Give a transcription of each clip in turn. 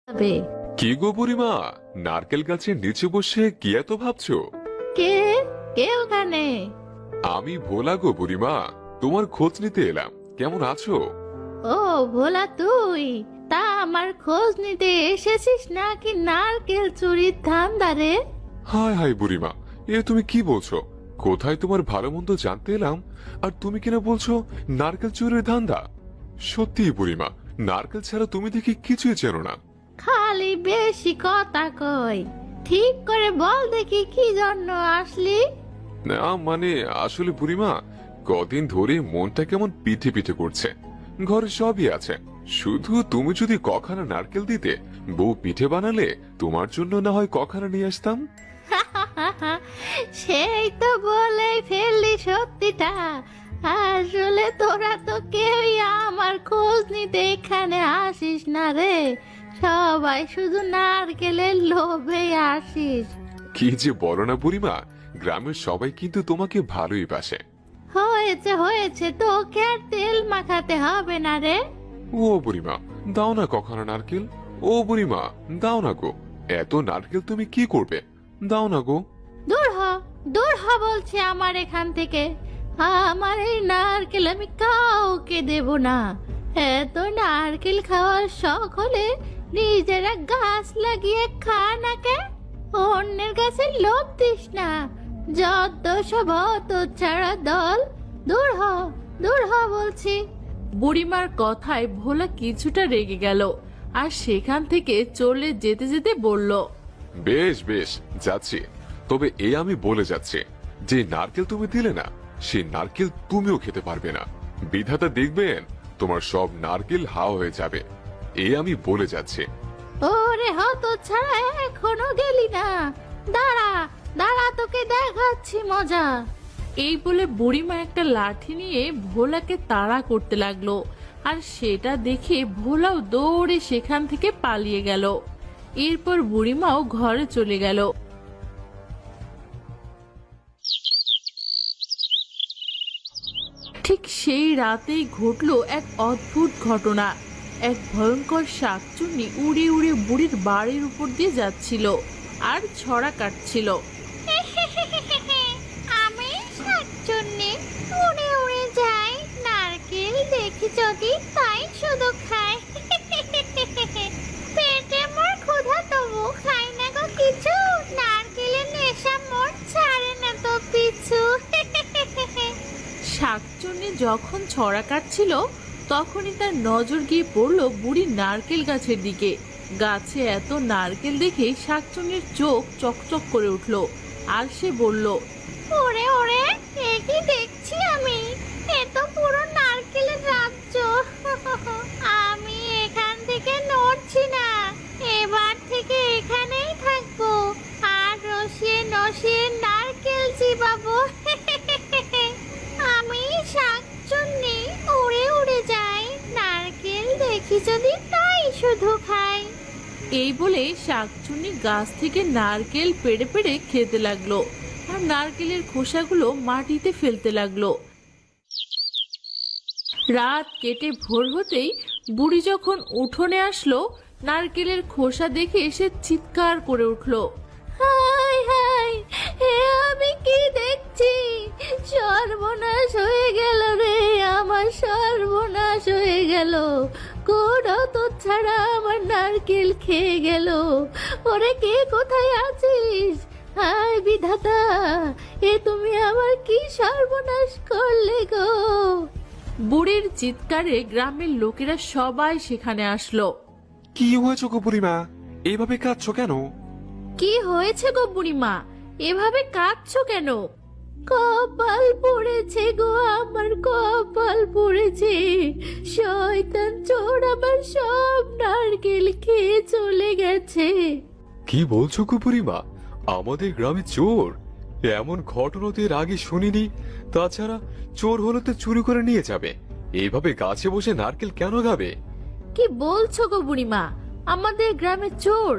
হবে। কি গো বুড়িমা, নারকেল গাছের নিচে বসে কি এত ভাবছো? কে কে ওখানে? আমি ভোলা গো বুড়িমা, তোমার খোঁজ নিতে এলাম। কেমন আছো? ও ভোলা, তুই? তা আমার খোঁজ নিতে এসেছিস নাকি নারকেল চুরির ধান্দারে? হায় হায় বুড়িমা, এ তুমি কি বলছো? কোথায় তোমার ভালো মন্দ জানতে এলাম, আর তুমি কিনা বলছো নারকেল চুরির ধান্দা? সত্যি বুড়িমা, নারকেল ছাড়া তুমি দেখি কিছুই চেনো না। খালি বেশি কথা কই। ঠিক করে বল দেখি কি জন্য আসলি? না মানে আসলে বুড়িমা, কদিন ধরে মনটা কেমন পিঠে পিঠে করছে। ঘরে সবই আছে, শুধু তুমি যদি কখানা নারকেল দিতে, বউ পিঠে বানালে তোমার জন্য না হয় কখানা নিয়ে আসতাম। সেই তো বলে ফেললি সত্যিটা। আসলে তোরা তো কেউই আমার খোঁজ নিতে এখানে আসিস না রে। সবাই শুধু নারকেলের লোভে আসিস। কি যে বলো না বুড়িমা, গ্রামের সবাই কিন্তু তোমাকে ভালোই বাসে। হয়েছে হয়েছে, তোকে আর তেল মাখাতে হবে না রে। ও বুড়িমা, দাও না কখনো নারকেল। ও বুড়িমা, দাও না গো। এত নারকেল তুমি কি করবে? দাও না গো। দূর হ, দূর হ বলছি আমার এখান থেকে। আমার এই নারকেল আমি কাউকে দেব না। এত নারকেল খাওয়ার শখ হলে নিজেরা গাছ লাগিয়ে খা না কে? অন্যের গাছে লোভ দিস না। যত সব তো ছাড়া দল। দূর হ, দূর হ বলছি। বুড়িমার কথায় ভোলা কিছুটা রেগে গেল আর সেখান থেকে চলে যেতে যেতে বলল, বেশ বেশ, যাচ্ছি। তবে এই আমি বলে যাচ্ছি, যে নারকেল তুমি দিলে না, সেই নারকেল তুমিও খেতে পারবে না। বিধাতা দেখবেন তোমার সব নারকেল হাওয়া হয়ে যাবে। এই আমি বলে যাচ্ছি। ওরে হত ছাড়া, এখনো গেলি না? দাঁড়া দাঁড়া, তোকে দেখাচ্ছি মজা। এই বলে বুড়িমা একটা লাঠি নিয়ে ভোলাকে তাড়া করতে লাগলো আর সেটা দেখে ভোলাও দৌড়ে সেখান থেকে পালিয়ে গেল। এরপর বুড়িমাও ঘরে চলে গেল। ঠিক সেই রাতেই ঘটলো এক অদ্ভুত ঘটনা। এক ভয়ঙ্কর শাকচুন্নি উড়ে উড়ে বুড়ির বাড়ির উপর দিয়ে যাচ্ছিল আর ছড়া কাটছিল। আমি শাকচুন্নি, উড়ে উড়ে যাই, নারকেল দেখি যদি তাই শুধু খাই। পেটে মোর ক্ষুধা, তবু খাই না গো কিছু। নারকেলের নেশা মোর ছাড়ে না তো পিছু। শাকচুন্নি যখন ছড়া কাটছিল তখনই তার নজর গিয়ে পড়লো বুড়ির নারকেল গাছের দিকে। গাছে এত নারকেল দেখে শাকচুন্নির চোখ চকচক করে উঠলো আর সে বলল, ওরে ওরে, এ কি দেখছি আমি? এ তো পুরো নারকেলের রাজ্য। আমি এখান থেকে নড়ছি না। এবার থেকে এখানেই থাকবো আর রসিয়ে নসিয়ে নারকেল চিবাবো। আমি শাকচুন্নি, উড়ে উড়ে যাই, নারকেল দেখি যদি তাই শুধু খাই। এই বলে শাকচুন্নি গাছ থেকে নারকেল পেড়ে পেড়ে খেতে লাগলো আর নারকেলের খোসাগুলো মাটিতে ফেলতে লাগলো। রাত কেটে ভোর হতেই বুড়ি যখন উঠোনে আসলো, নারকেলের খোসা দেখে সে চিৎকার করে উঠলো, হাই হাই, এ আমি কি দেখছি? সর্বনাশ হয়ে গেল রে, আমার সর্বনাশ হয়ে গেল। কোনও তো ছাড়া আমার নারকেল খেয়ে গেল। ওরে কে কোথায় আছিস? হায় বিধাতা, এ তুমি আমার কি সর্বনাশ করলে গো? বুড়ির চিৎকারে গ্রামের লোকেরা সবাই সেখানে আসলো। কি হয়েছে গো বুড়িমা, এইভাবে কাঁদছো কেন? কি হয়েছে গো বুড়িমা, এভাবে কাঁদছো কেন? কপাল পড়েছে গো, আমার কপাল পড়েছে। শয়তান চোর আমার সব নারকেল খেয়ে চলে গেছে। কি বলছো গো বুড়িমা, আমাদের গ্রামে চোর? এমন ঘটনা তো এর আগে শুনিনি। তাছাড়া চোর হলে তো চুরি করে নিয়ে যাবে, এইভাবে গাছে বসে নারকেল কেন খাবে? কি বলছো গো বুড়িমা, আমাদের গ্রামে চোর?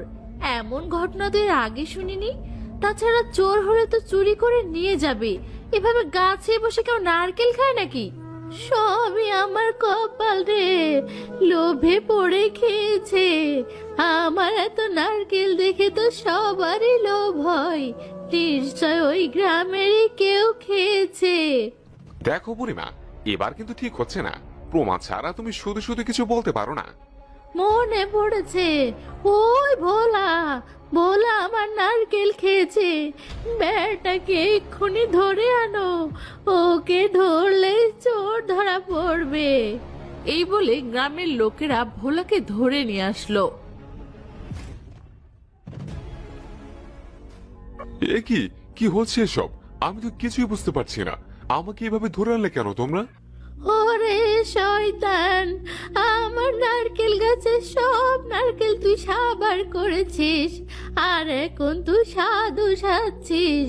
এমন ঘটনা তো এর আগে শুনিনি। তাছাড়া চোর হলে তো চুরি করে নিয়ে যাবে, এভাবে গাছে বসে কেউ নারকেল খায় নাকি? সবই আমার কপাল রে, লোভে পড়ে খেয়েছে। আমার এত নারকেল দেখে তো সবারই লোভ হয়, নিশ্চয় ওই গ্রামেরই কেউ খেয়েছে। দেখো বুড়িমা, এবার কিন্তু ঠিক হচ্ছে না। প্রমাণ ছাড়া তুমি শুধু শুধু কিছু বলতে পারো না। মনে পড়েছে, ওই ভোলা, ভোলা আমার নারকেল খেয়েছে। বেটাকে এক্ষুনি ধরে আনো, ওকে ধরলে চোর ধরা পড়বে। এই বলে গ্রামের লোকেরা ভোলাকে ধরে নিয়ে আসলো। এ কি কি হচ্ছে এসব? আমি তো কিছুই বুঝতে পারছি না। আমাকে এভাবে ধরে আনলে কেন তোমরা? ওরে শয়তান, আমার নারকেল গাছে সব নারকেল তুই সাবার করেছিস, আর এখন তুই সাধু সাজছিস।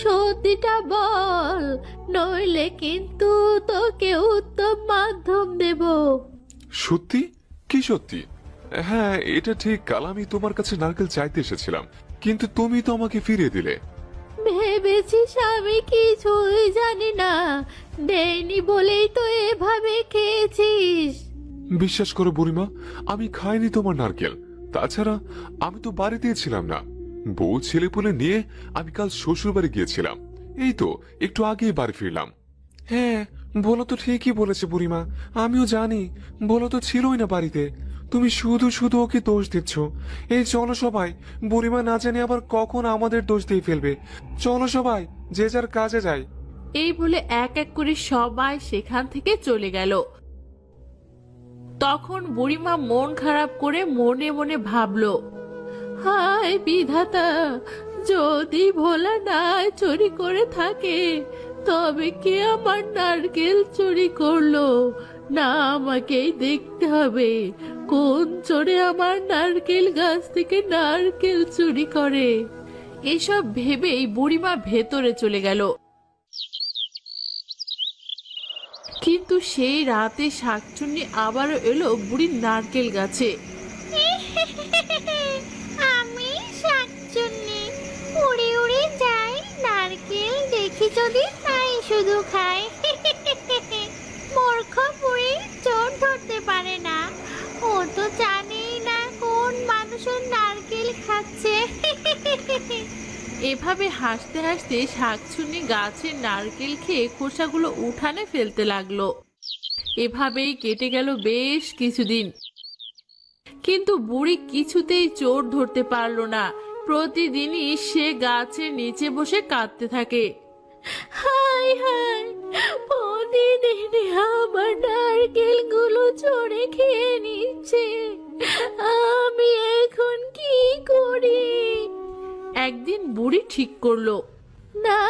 সত্যিটা বল, নইলে কিন্তু তোকে উত্তম মাধ্যম দেব। সত্যি? কি সত্যি? হ্যাঁ, এটা ঠিক। কাল আমি তোমার কাছে নারকেল চাইতে এসেছিলাম, কিন্তু তুমি তো আমাকে ফিরিয়ে দিলে। ভেবেছিস আমি কিছুই জানি না? দেয়নি বলেই তো এভাবে খেয়েছিস। বিশ্বাস করো বুড়িমা, আমি খাইনি তোমার নারকেল। তাছাড়া আমি তো বাড়িতেই ছিলাম না। বউ ছেলেপুলে নিয়ে আমি কাল শ্বশুর বাড়ি গিয়েছিলাম। এই তো একটু আগেই বাড়ি ফিরলাম। হ্যাঁ, বলো তো ঠিকই বলেছে বুড়িমা। আমিও জানি বলো তো ছিলই না বাড়িতে। তুমি শুধু শুধু ওকে দোষ দিচ্ছ। এই চলো সবাই, বুড়িমা না জানি আবার কখন আমাদের দোষ দিয়ে ফেলবে। চলো সবাই যে যার কাজে যাই। এই বলে এক এক করে সবাই সেখান থেকে চলে গেল। তখন বুড়িমা মন খারাপ করে মনে মনে ভাবলো, হায় বিধাতা, যদি ভোলা না চুরি করে থাকে, তবে কে আমার নারকেল চুরি করলো? না, আমাকেই দেখতে হবে কোন চোরে আমার নারকেল গাছ থেকে নারকেল চুরি করে। এসব ভেবেই বুড়িমা ভেতরে চলে গেল। কিন্তু সেই রাতে শাকচুন্নি আবারও এলো বুড়ির নারকেল গাছে। আমি শাকচুন্নি, উড়ে উড়ে যাই, নারকেল দেখি যদি তাই শুধু খাই। মূর্খ বুড়ি চোর ধরতে পারে না, ও তো জানেই না কোন মানুষের নারকেল খাচ্ছে। এভাবে হাসতে হাসতে শাকচুন্নি গাছের নারকেল খেয়ে খোসাগুলো উঠানে ফেলতে লাগলো। এভাবেই কেটে গেল বেশ কিছুদিন। কিন্তু বুড়ি কিছুতেই চোর ধরতে পারলো না। প্রতিদিনই সে গাছের নিচে বসে কাঁদতে থাকে। হাই হাই, প্রতিদিন আমার নারকেল গুলো চড়ে খেয়ে নিচ্ছে, আমি এখন কি করি? একদিন বুড়ি ঠিক করলো, না,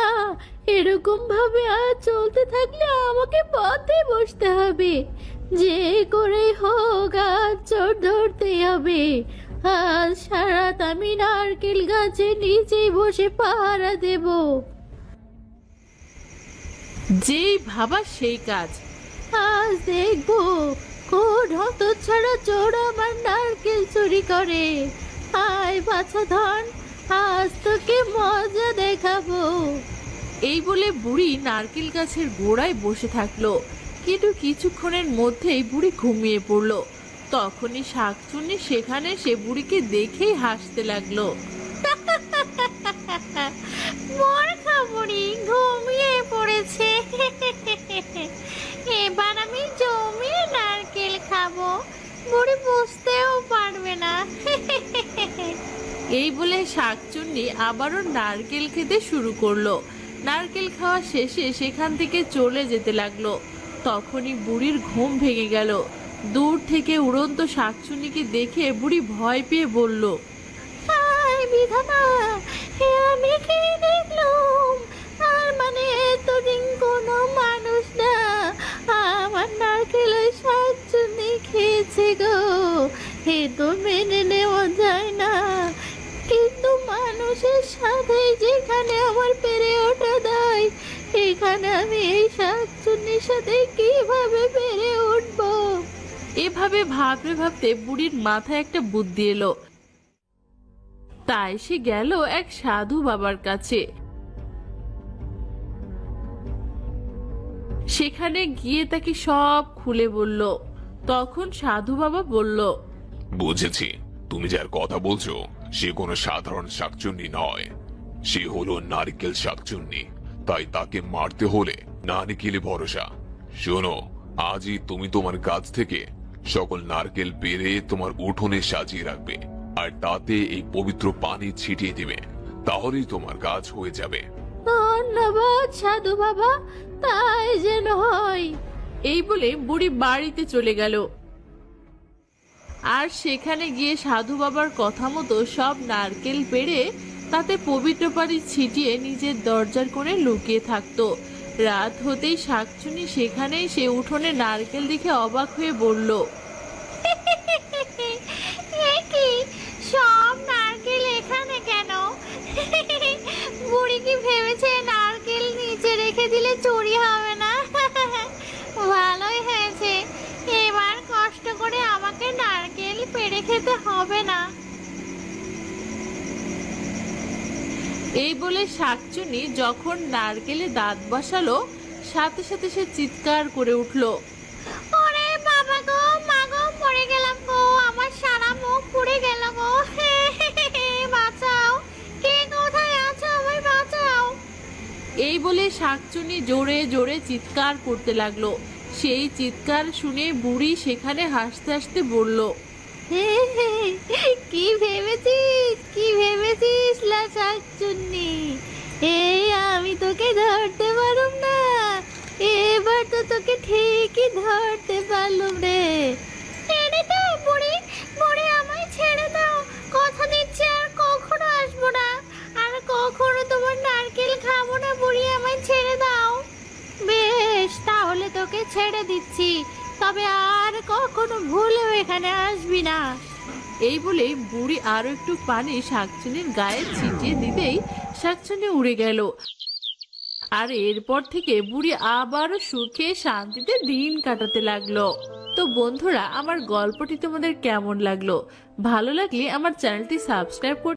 এরকম ভাবে আর চলতে থাকলে আমাকে পথে বসতে হবে। যে করে হোক আজ চোর ধরতে হবে। আজ সারাত আমি নারকেল গাছের নিচেই বসে পাহারা দেব। যেই ভাবা সেই কাজ। আজ দেখবো কোন হতচ্ছাড়া চোর আমার নারকেল চুরি করে। আয় বাছা ধন, আজ তোকে মজা দেখাবো। এই বলে বুড়ি নারকেল গাছের গোড়ায় বসে থাকলো। কিন্তু কিছুক্ষণের মধ্যেই বুড়ি ঘুমিয়ে পড়লো। তখনই শাকচুন্নি সেখানে সে বুড়িকে দেখেই হাসতে লাগলো। মূর্খা বুড়ি ঘুমিয়ে পড়েছে, এবার আমি জমিয়ে নারকেল খাবো, বুড়ি বুঝতেও পারবে না। এই বলে শাকচুন্নি আবারও নারকেল খেতে শুরু করলো। নারকেল খাওয়া শেষে সেখান থেকে চলে যেতে লাগলো। তখনই বুড়ির ঘুম ভেঙে গেল। দূর থেকে উড়ন্ত শাকচুন্নিকে দেখে বুড়ি ভয় পেয়ে বলল, হায় বিধাতা, এ আমি কি দেখলাম? আর মানে এতদিন কোনো মানুষ না আমার নারকেল ওই শাকচুন্নি খেয়েছে গো। এ তো মেনে নেওয়া যায় না। কিন্তু মানুষের সাথে যেখানে আমার পেরে ওঠা দায়, এখানে আমি এই শাকচুন্নির সাথে কিভাবে পেরে উঠবো? এভাবে ভাবতে ভাবতে বুড়ির মাথায় একটা বুদ্ধি এলো। তাই সে গেল এক সাধু বাবার কাছে। সেখানে গিয়ে তাকে সব খুলে বলল। তখন সাধু বাবা বলল, বুঝেছি, তুমি যার কথা বলছো সে কোনো সাধারণ শাকচুন্নি নয়, সে হলো নারকেল শাকচুন্নি। তাই তাকে মারতে হলে নারকেলে ভরসা। শোনো, আজই তুমি তোমার গাছ থেকে সকল নারকেল পেরে তোমার উঠোনে সাজিয়ে রাখবে, আর তাতে এই পবিত্র পানি ছিটিয়ে দিবে, তাহলেই তোমার গাছ হয়ে যাবে। ধন্যবাদ সাধু বাবা, তাই যেন হয়। এই বলে বুড়ি বাড়িতে চলে গেল। আর সেখানে গিয়ে সাধু বাবার কথা মতো সব নারকেল পেড়ে তাতে পবিত্র পানি ছিটিয়ে নিজের দরজার কোণে লুকিয়ে থাকতো। রাত হতেই শাকচুনি সেখানেই সে উঠোনে নারকেল দেখে অবাক হয়ে বলল, এ কি, সব নারকেল এখানে কেন? বুড়ি কি ভেবেছে নারকেল নিচে রেখে দিলে চুরি হবে না? ভালোই হয়েছে, এবার কষ্ট করে আমাকে নারকেল পেড়ে খেতে হবে না। এই বলে শাকচুনি যখন নারকেলে দাঁত বসালো, সাথে সাথে সে চিৎকার করে উঠল, ওরে বাবা গো, মা গো, মরে গেলাম গো, আমার সারা মুখ পুড়ে গেল গো। বাঁচাও, কে কোথায় আছো, আমায় বাঁচাও। এই বলে শাকচুনি জোরে জোরে চিৎকার করতে লাগলো। সেই চিৎকার শুনে বুড়ি সেখানে হাসতে হাসতে বলল, কি ভেবেছিস, কি ভেবেছিস শাকচুন্নি? এই আমি তোকে ধরতে পারুম না, এবার তো তোকে ঠিকই ধরতে পারলুম রে। ছেড়ে দাও বুড়ি, বুড়ি আমায় ছেড়ে দাও, কথা দিচ্ছি আর কখনো আসবো না, আর কখনো তোমার নারকেল খাবো না। বুড়ি আমায় ছেড়ে দাও। বেশ, তাহলে তোকে ছেড়ে দিচ্ছি, তবে আর কখনো ভুলেও এখানে আসবি না। এই বলে বুড়ি আরো একটু পানি শাকচুনির গায়ে ছিটিয়ে দিতেই শাকচুনি উড়ে গেল। আর এরপর থেকে বুড়ি আবারও সুখে শান্তিতে দিন কাটাতে লাগলো। তো বন্ধুরা, আমার গল্পটি তোমাদের কেমন লাগলো? ভালো লাগলে আমার চ্যানেলটি সাবস্ক্রাইব করতে